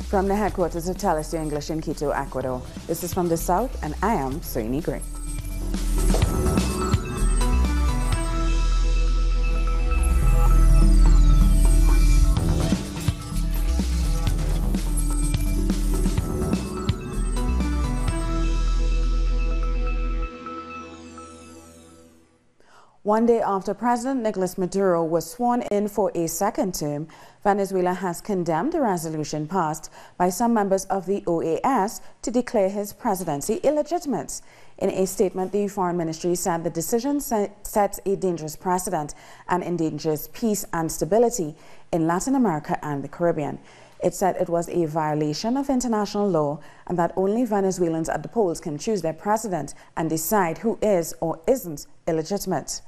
From the headquarters of Telesur English in Quito, Ecuador, this is From the South, and I am Soini Gray. One day after President Nicolas Maduro was sworn in for a second term, Venezuela has condemned a resolution passed by some members of the OAS to declare his presidency illegitimate. In a statement, the Foreign Ministry said the decision sets a dangerous precedent and endangers peace and stability in Latin America and the Caribbean. It said it was a violation of international law and that only Venezuelans at the polls can choose their president and decide who is or isn't illegitimate.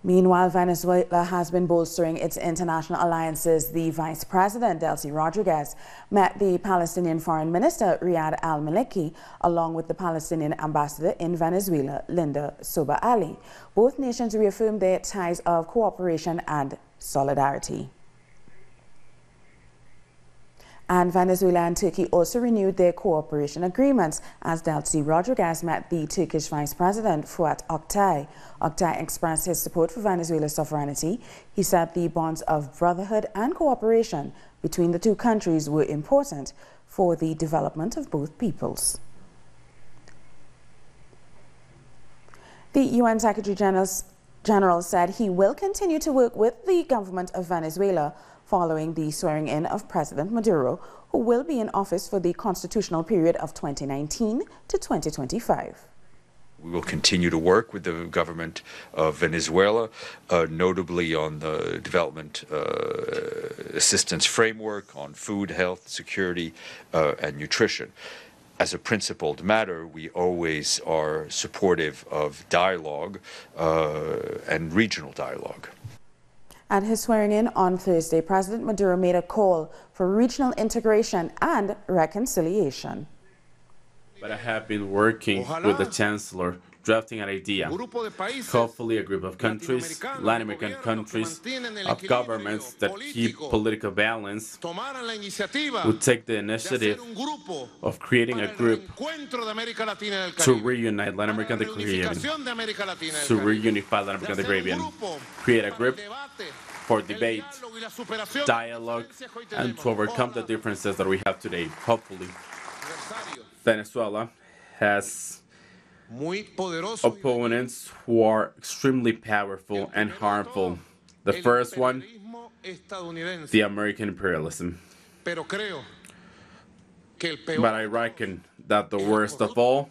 Meanwhile, Venezuela has been bolstering its international alliances. The Vice President, Delcy Rodriguez, met the Palestinian Foreign Minister, Riyad al-Maliki, along with the Palestinian ambassador in Venezuela, Linda Soba Ali. Both nations reaffirmed their ties of cooperation and solidarity. And Venezuela and Turkey also renewed their cooperation agreements as Delcy Rodriguez met the Turkish Vice President Fuat Oktay. Oktay expressed his support for Venezuela's sovereignty. He said the bonds of brotherhood and cooperation between the two countries were important for the development of both peoples. The UN Secretary General said he will continue to work with the government of Venezuela following the swearing-in of President Maduro, who will be in office for the constitutional period of 2019 to 2025. We will continue to work with the government of Venezuela, notably on the development assistance framework, on food, health, security, and nutrition. As a principled matter, we always are supportive of dialogue and regional dialogue. At his swearing-in on Thursday, President Maduro made a call for regional integration and reconciliation. But I have been working with the Chancellor, drafting an idea. Hopefully a group of countries, Latin American countries, of governments that keep political balance, would take the initiative of creating a group to reunite Latin America and the Caribbean, to reunify Latin America and the Caribbean, create a group for debate, dialogue, and to overcome the differences that we have today. Hopefully, Venezuela has opponents who are extremely powerful and harmful. The first one, the American imperialism. But I reckon that the worst of all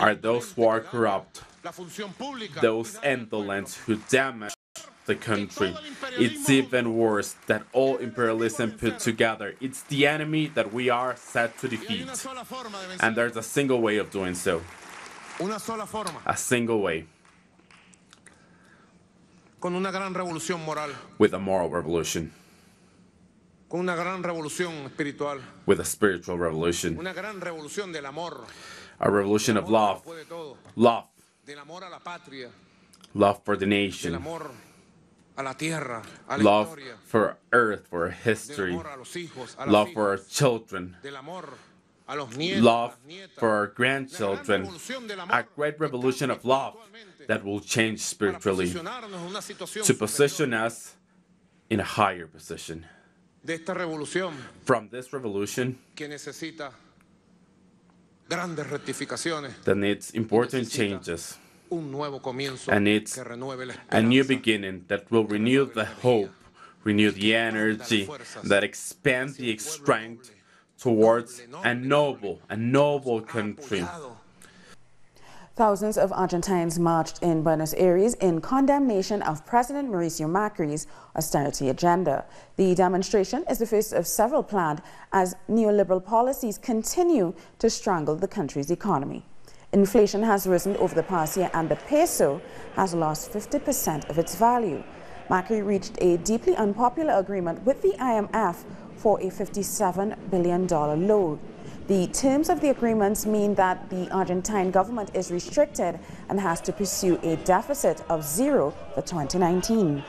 are those who are corrupt, those indolents who damage the country. It's even worse than all imperialism put together. It's the enemy that we are set to defeat. And there's a single way of doing so. A single way. With a moral revolution. With a spiritual revolution. A revolution of love. Love. Love for the nation. Love for earth, for history. Love for our children. Love for our grandchildren. A great revolution of love that will change spiritually to position us in a higher position. From this revolution that needs important changes and it's a new beginning that will renew the hope, renew the energy, that expands the strength towards a noble country. Thousands of Argentines marched in Buenos Aires in condemnation of President Mauricio Macri's austerity agenda. The demonstration is the first of several planned as neoliberal policies continue to strangle the country's economy. Inflation has risen over the past year and the peso has lost 50% of its value. Macri reached a deeply unpopular agreement with the IMF for a $57 billion loan. The terms of the agreements mean that the Argentine government is restricted and has to pursue a deficit of zero for 2019.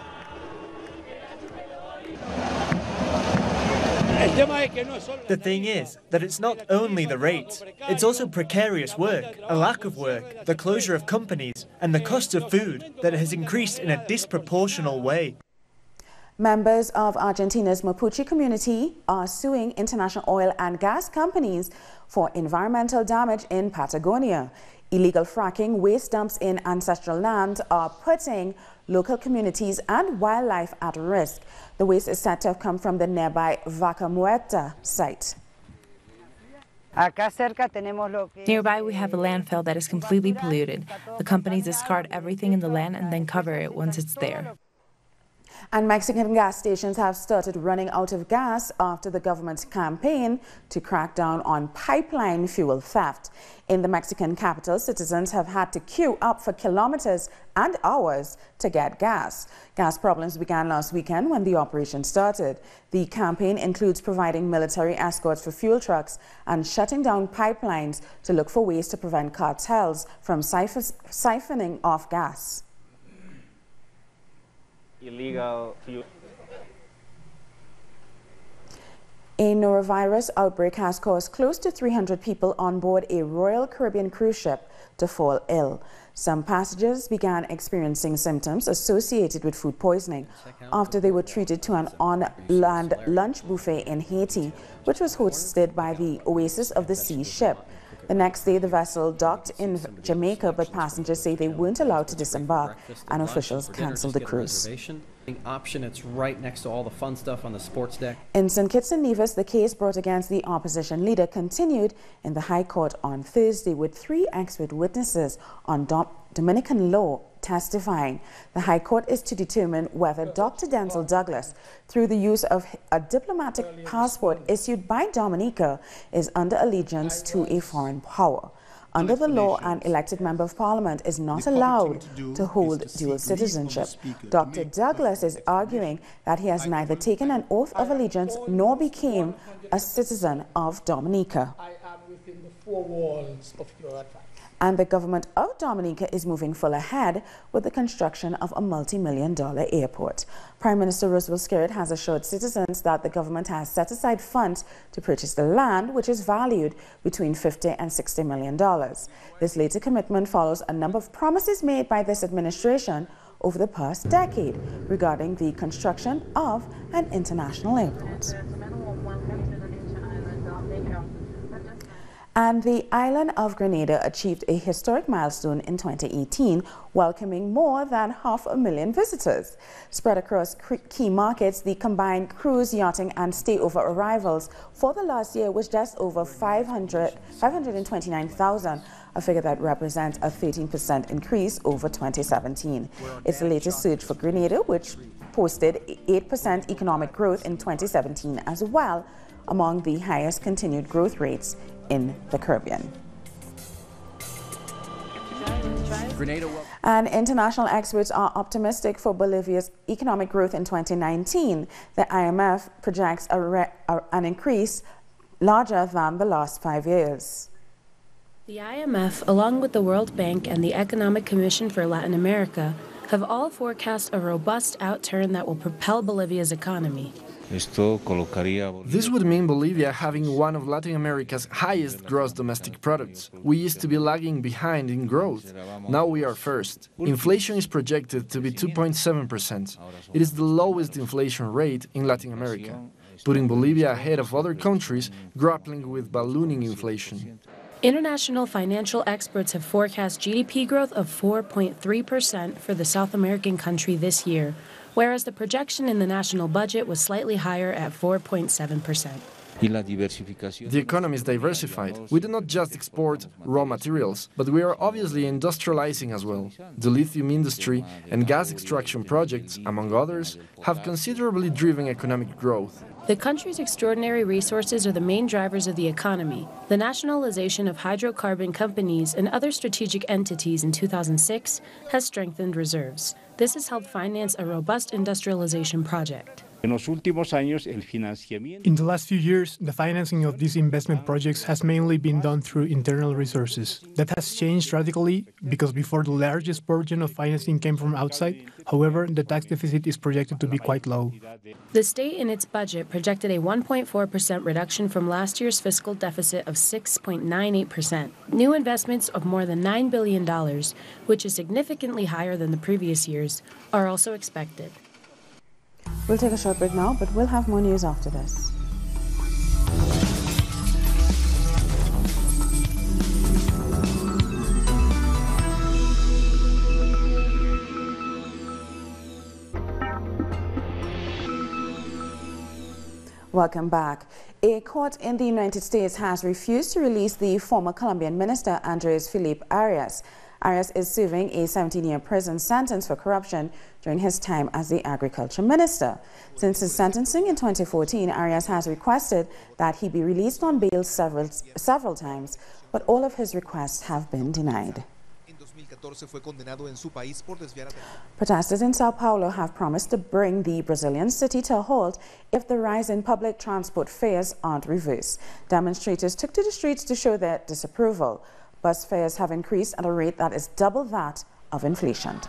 The thing is that it's not only the rates, it's also precarious work, a lack of work, the closure of companies, and the cost of food that has increased in a disproportional way. Members of Argentina's Mapuche community are suing international oil and gas companies for environmental damage in Patagonia. Illegal fracking waste dumps in ancestral land are putting local communities and wildlife at risk. The waste is said to have come from the nearby Vaca Muerta site. Nearby, we have a landfill that is completely polluted. The companies discard everything in the land and then cover it once it's there. And Mexican gas stations have started running out of gas after the government's campaign to crack down on pipeline fuel theft. In the Mexican capital, citizens have had to queue up for kilometers and hours to get gas. Gas problems began last weekend when the operation started. The campaign includes providing military escorts for fuel trucks and shutting down pipelines to look for ways to prevent cartels from siphoning off gas. Illegal fuel. A norovirus outbreak has caused close to 300 people on board a Royal Caribbean cruise ship to fall ill. Some passengers began experiencing symptoms associated with food poisoning after they were treated to an on-land lunch buffet in Haiti, which was hosted by the Oasis of the Sea ship. The next day, the vessel docked in Jamaica, but passengers say they weren't allowed to disembark, and officials canceled the cruise. Option, it's right next to all the fun stuff on the sports deck. In St. Kitts and Nevis, the case brought against the opposition leader continued in the High Court on Thursday, with 3 expert witnesses on Dominican law testifying. The High Court is to determine whether Dr. Denzel Douglas, through the use of a diplomatic passport issued by Dominica, is under allegiance to a foreign power. Under the law, an elected member of parliament is not allowed to hold dual citizenship. Dr. Douglas is arguing that he has neither taken an oath of allegiance nor became a citizen of Dominica. I am within the 4 walls of your advice. And the government of Dominica is moving full ahead with the construction of a multi-million-dollar airport. Prime Minister Roosevelt Skerrit has assured citizens that the government has set aside funds to purchase the land, which is valued between $50 and $60 million. This later commitment follows a number of promises made by this administration over the past decade regarding the construction of an international airport. And the island of Grenada achieved a historic milestone in 2018, welcoming more than 500,000 visitors. Spread across key markets, the combined cruise, yachting and stayover arrivals for the last year was just over 529,000, a figure that represents a 13% increase over 2017. It's the latest surge for Grenada, which posted 8% economic growth in 2017 as well, among the highest continued growth rates in the Caribbean. And international experts are optimistic for Bolivia's economic growth in 2019. The IMF projects an increase larger than the last 5 years. The IMF, along with the World Bank and the Economic Commission for Latin America, have all forecast a robust outturn that will propel Bolivia's economy. This would mean Bolivia having one of Latin America's highest gross domestic products. We used to be lagging behind in growth. Now we are first. Inflation is projected to be 2.7%. It is the lowest inflation rate in Latin America, putting Bolivia ahead of other countries grappling with ballooning inflation. International financial experts have forecast GDP growth of 4.3% for the South American country this year, whereas the projection in the national budget was slightly higher at 4.7%. The economy is diversified. We do not just export raw materials, but we are obviously industrializing as well. The lithium industry and gas extraction projects, among others, have considerably driven economic growth. The country's extraordinary resources are the main drivers of the economy. The nationalization of hydrocarbon companies and other strategic entities in 2006 has strengthened reserves. This has helped finance a robust industrialization project. In the last few years, the financing of these investment projects has mainly been done through internal resources. That has changed radically because before the largest portion of financing came from outside. However, the tax deficit is projected to be quite low. The state in its budget projected a 1.4% reduction from last year's fiscal deficit of 6.98%. New investments of more than $9 billion, which is significantly higher than the previous years, are also expected. We'll take a short break now, but we'll have more news after this. Welcome back. A court in the United States has refused to release the former Colombian minister Andres Felipe Arias. Arias is serving a 17-year prison sentence for corruption during his time as the agriculture minister. Since his sentencing in 2014, Arias has requested that he be released on bail several times, but all of his requests have been denied. Protesters in Sao Paulo have promised to bring the Brazilian city to a halt if the rise in public transport fares aren't reversed. Demonstrators took to the streets to show their disapproval. Bus fares have increased at a rate that is double that of inflation.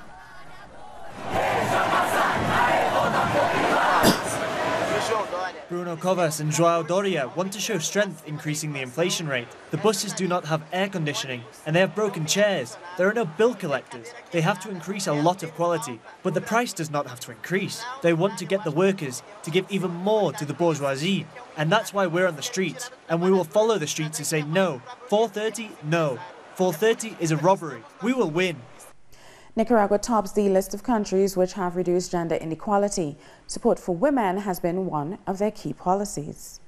Bruno Covas and João Doria want to show strength increasing the inflation rate. The buses do not have air conditioning and they have broken chairs. There are no bill collectors. They have to increase a lot of quality, but the price does not have to increase. They want to get the workers to give even more to the bourgeoisie, and that's why we're on the streets. And we will follow the streets and say no. 430, no. 430 is a robbery. We will win. Nicaragua tops the list of countries which have reduced gender inequality. Support for women has been one of their key policies.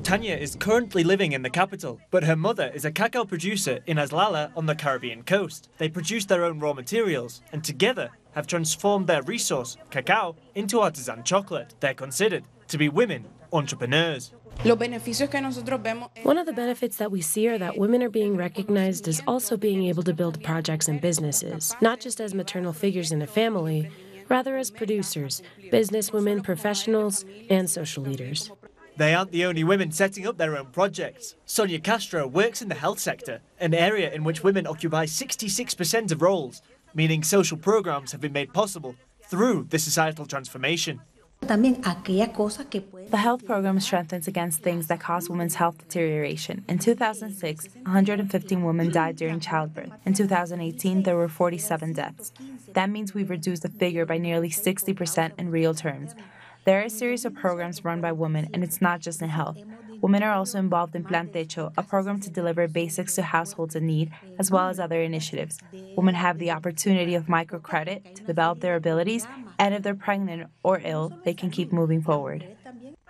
Tanya is currently living in the capital, but her mother is a cacao producer in Azlala on the Caribbean coast. They produce their own raw materials and together have transformed their resource, cacao, into artisan chocolate. They're considered to be women entrepreneurs. One of the benefits that we see are that women are being recognized as also being able to build projects and businesses, not just as maternal figures in a family, rather as producers, businesswomen, professionals, and social leaders. They aren't the only women setting up their own projects. Sonia Castro works in the health sector, an area in which women occupy 66% of roles, meaning social programs have been made possible through the societal transformation. The health program strengthens against things that cause women's health deterioration. In 2006, 115 women died during childbirth. In 2018, there were 47 deaths. That means we've reduced the figure by nearly 60% in real terms. There are a series of programs run by women, and it's not just in health. Women are also involved in Plan Techo, a program to deliver basics to households in need, as well as other initiatives. Women have the opportunity of microcredit to develop their abilities, and if they're pregnant or ill, they can keep moving forward.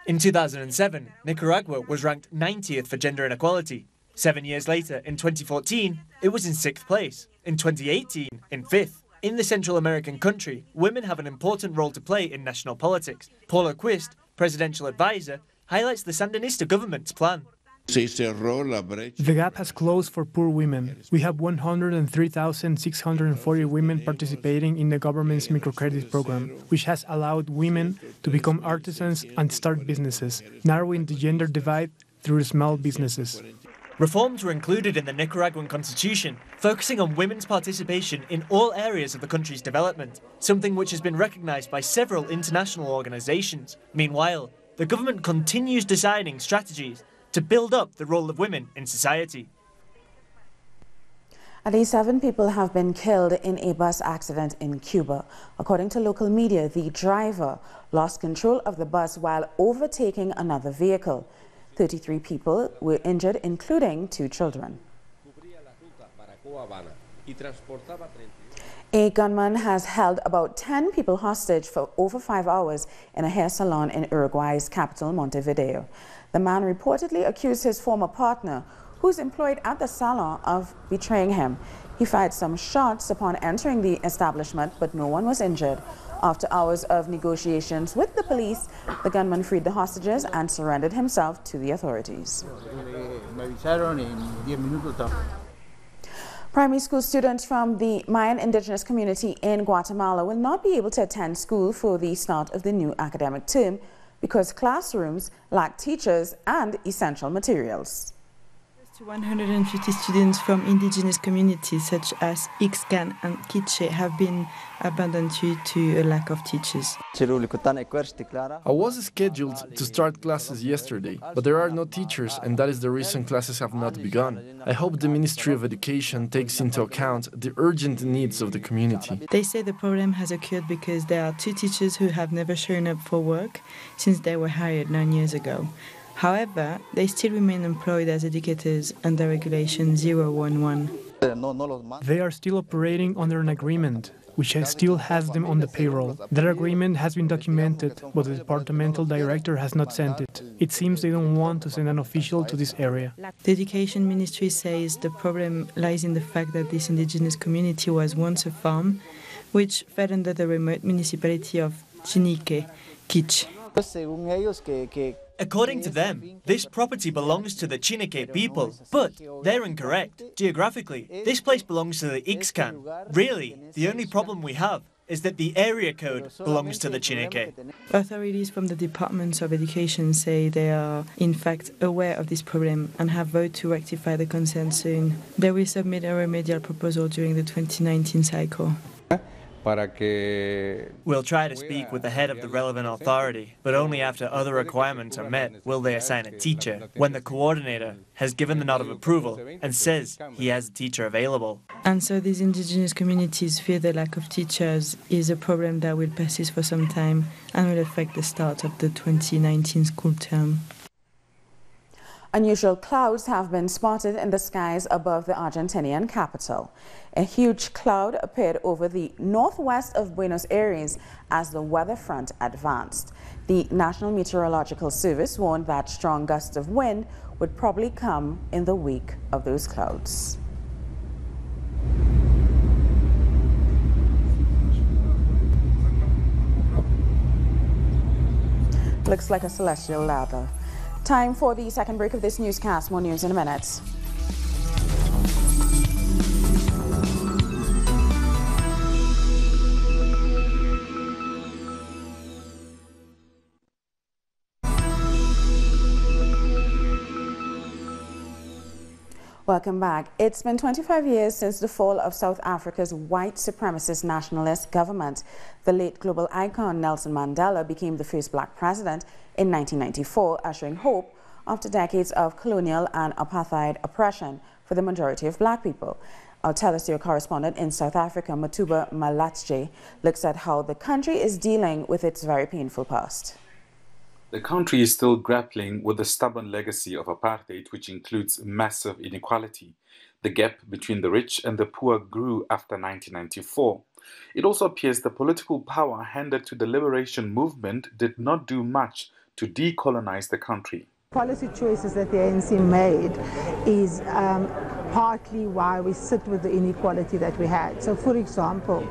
In 2007, Nicaragua was ranked 90th for gender inequality. 7 years later, in 2014, it was in 6th place. In 2018, in 5th. In the Central American country, women have an important role to play in national politics. Paula Quist, presidential advisor, highlights the Sandinista government's plan. The gap has closed for poor women. We have 103,640 women participating in the government's microcredit program, which has allowed women to become artisans and start businesses, narrowing the gender divide through small businesses. Reforms were included in the Nicaraguan constitution, focusing on women's participation in all areas of the country's development, something which has been recognized by several international organizations. Meanwhile, the government continues designing strategies to build up the role of women in society. At least 7 people have been killed in a bus accident in Cuba. According to local media, the driver lost control of the bus while overtaking another vehicle. 33 people were injured, including 2 children. A gunman has held about 10 people hostage for over 5 hours in a hair salon in Uruguay's capital, Montevideo. The man reportedly accused his former partner, who's employed at the salon, of betraying him. He fired some shots upon entering the establishment, but no one was injured. After hours of negotiations with the police, the gunman freed the hostages and surrendered himself to the authorities. Primary school students from the Mayan indigenous community in Guatemala will not be able to attend school for the start of the new academic term because classrooms lack teachers and essential materials. 150 students from indigenous communities such as Ixcan and Quiche have been abandoned due to a lack of teachers. I was scheduled to start classes yesterday, but there are no teachers, and that is the reason classes have not begun. I hope the Ministry of Education takes into account the urgent needs of the community. They say the problem has occurred because there are 2 teachers who have never shown up for work since they were hired 9 years ago. However, they still remain employed as educators under Regulation 011. They are still operating under an agreement, which still has them on the payroll. That agreement has been documented, but the departmental director has not sent it. It seems they don't want to send an official to this area. The Education Ministry says the problem lies in the fact that this indigenous community was once a farm, which fell under the remote municipality of Chinique, Quiche. According to them, this property belongs to the Chinique people, but they're incorrect. Geographically, this place belongs to the Ixcan. Really, the only problem we have is that the area code belongs to the Chinique. Authorities from the Departments of Education say they are, in fact, aware of this problem and have vowed to rectify the concern soon. They will submit a remedial proposal during the 2019 cycle. We'll try to speak with the head of the relevant authority, but only after other requirements are met will they assign a teacher, when the coordinator has given the nod of approval and says he has a teacher available. And so these indigenous communities fear the lack of teachers is a problem that will persist for some time and will affect the start of the 2019 school term. Unusual clouds have been spotted in the skies above the Argentinian capital. A huge cloud appeared over the northwest of Buenos Aires as the weather front advanced. The National Meteorological Service warned that strong gusts of wind would probably come in the wake of those clouds. Looks like a celestial ladder. Time for the second break of this newscast. More news in a minute. Welcome back. It's been 25 years since the fall of South Africa's white supremacist nationalist government. The late global icon Nelson Mandela became the first black president in 1994, ushering hope after decades of colonial and apartheid oppression for the majority of black people. Our Telesur correspondent in South Africa, Matuba Malatsje, looks at how the country is dealing with its very painful past. The country is still grappling with the stubborn legacy of apartheid, which includes massive inequality. The gap between the rich and the poor grew after 1994. It also appears the political power handed to the liberation movement did not do much to decolonize the country. Policy choices that the ANC made is partly why we sit with the inequality that we had. So, for example,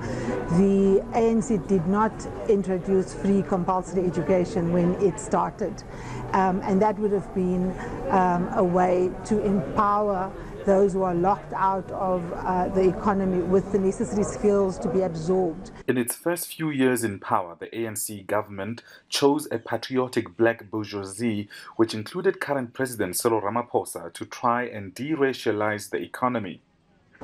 the ANC did not introduce free compulsory education when it started, and that would have been a way to empower those who are locked out of the economy with the necessary skills to be absorbed. In its first few years in power, the ANC government chose a patriotic black bourgeoisie, which included current President Cyril Ramaphosa, to try and de-racialize the economy.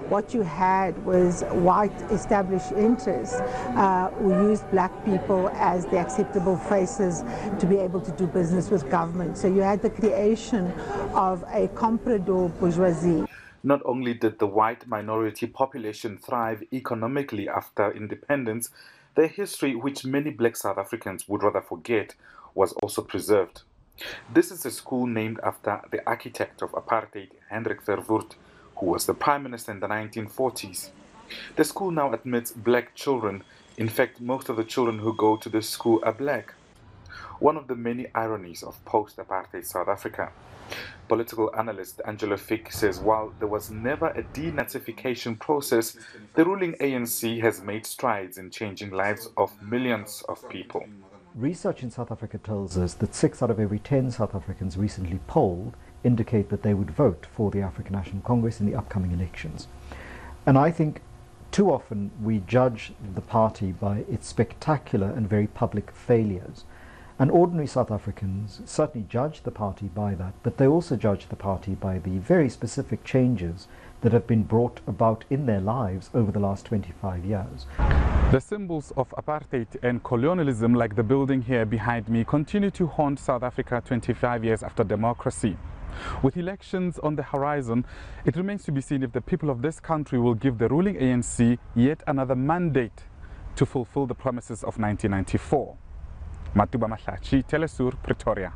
What you had was white established interests who used black people as the acceptable faces to be able to do business with government. So you had the creation of a comprador bourgeoisie. Not only did the white minority population thrive economically after independence, their history, which many black South Africans would rather forget, was also preserved. This is a school named after the architect of apartheid, Hendrik Verwoerd, who was the prime minister in the 1940s. The school now admits black children. In fact, most of the children who go to the school are black. One of the many ironies of post-apartheid South Africa. Political analyst Angelo Fick says while there was never a denazification process, the ruling ANC has made strides in changing lives of millions of people. Research in South Africa tells us that 6 out of every 10 South Africans recently polled indicate that they would vote for the African National Congress in the upcoming elections. And I think too often we judge the party by its spectacular and very public failures. And ordinary South Africans certainly judge the party by that, but they also judge the party by the very specific changes that have been brought about in their lives over the last 25 years. The symbols of apartheid and colonialism, like the building here behind me, continue to haunt South Africa 25 years after democracy. With elections on the horizon, it remains to be seen if the people of this country will give the ruling ANC yet another mandate to fulfill the promises of 1994. Matuba Mahlachi, Telesur, Pretoria.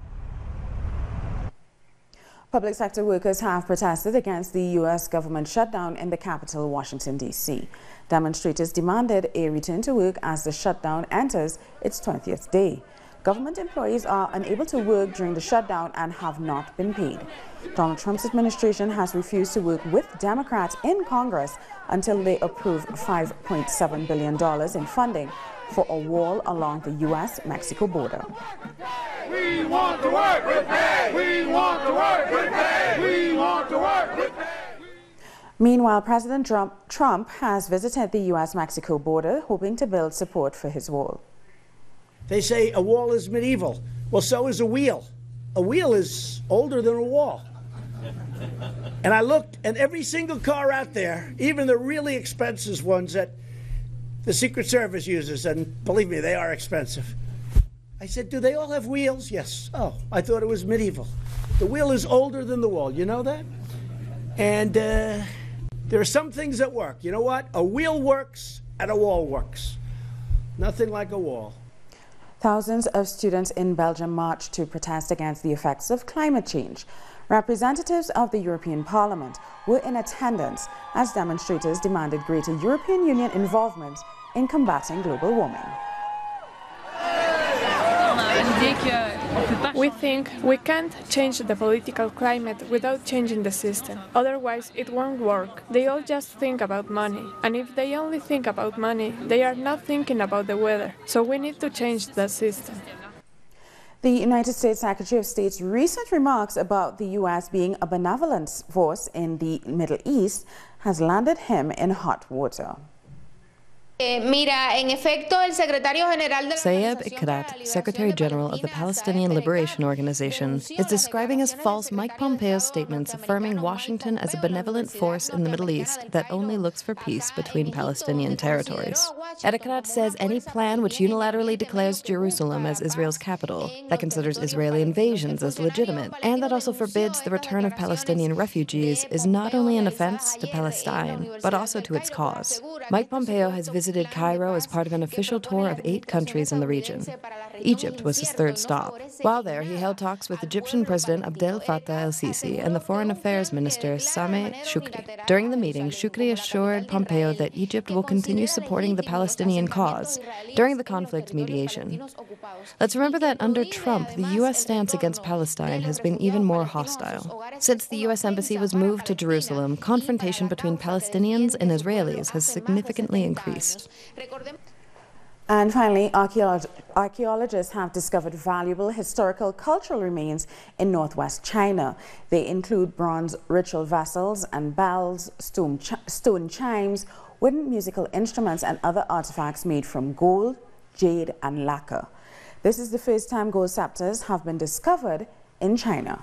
Public sector workers have protested against the U.S. government shutdown in the capital, Washington, D.C. Demonstrators demanded a return to work as the shutdown enters its 20th day. Government employees are unable to work during the shutdown and have not been paid. Donald Trump's administration has refused to work with Democrats in Congress until they approve $5.7 billion in funding for a wall along the U.S.-Mexico border. We want to work with pay! We want to work with pay! We want to work with pay! Meanwhile, President Trump has visited the U.S.-Mexico border, hoping to build support for his wall. They say a wall is medieval. Well, so is a wheel. A wheel is older than a wall. And I looked, and every single car out there, even the really expensive ones that the Secret Service uses, and believe me, they are expensive. I said, do they all have wheels? Yes. Oh, I thought it was medieval. The wheel is older than the wall. You know that? And there are some things that work. You know what? A wheel works and a wall works. Nothing like a wall. Thousands of students in Belgium marched to protest against the effects of climate change. Representatives of the European Parliament were in attendance as demonstrators demanded greater European Union involvement in combating global warming. We think we can't change the political climate without changing the system. Otherwise, it won't work. They all just think about money. And if they only think about money, they are not thinking about the weather. So we need to change the system. The United States Secretary of State's recent remarks about the U.S. being a benevolent force in the Middle East has landed him in hot water. Sayeb Ikrat, Secretary General of the Palestinian Liberation Organization, is describing as false Mike Pompeo's statements affirming Washington as a benevolent force in the Middle East that only looks for peace between Palestinian territories. Ikrat says any plan which unilaterally declares Jerusalem as Israel's capital, that considers Israeli invasions as legitimate, and that also forbids the return of Palestinian refugees is not only an offense to Palestine, but also to its cause. Mike Pompeo has visited Cairo as part of an official tour of 8 countries in the region. Egypt was his third stop. While there, he held talks with Egyptian President Abdel Fattah el-Sisi and the Foreign Affairs Minister Sameh Shoukry. During the meeting, Shoukry assured Pompeo that Egypt will continue supporting the Palestinian cause during the conflict mediation. Let's remember that under Trump, the U.S. stance against Palestine has been even more hostile. Since the U.S. Embassy was moved to Jerusalem, confrontation between Palestinians and Israelis has significantly increased. And finally, archaeologists have discovered valuable historical cultural remains in northwest China. They include bronze ritual vessels and bells, stone chimes, wooden musical instruments, and other artifacts made from gold, jade, and lacquer. This is the first time gold scepters have been discovered in China.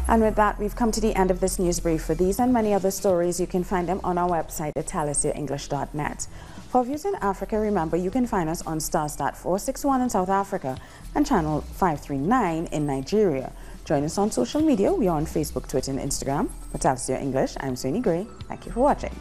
And with that, we've come to the end of this news brief. For these and many other stories, you can find them on our website at telesierenglish.net. For views in Africa, remember you can find us on Starstat 461 in South Africa and channel 539 in Nigeria. Join us on social media. We are on Facebook, Twitter, and Instagram. For Telesier English, I'm Suni Gray. Thank you for watching.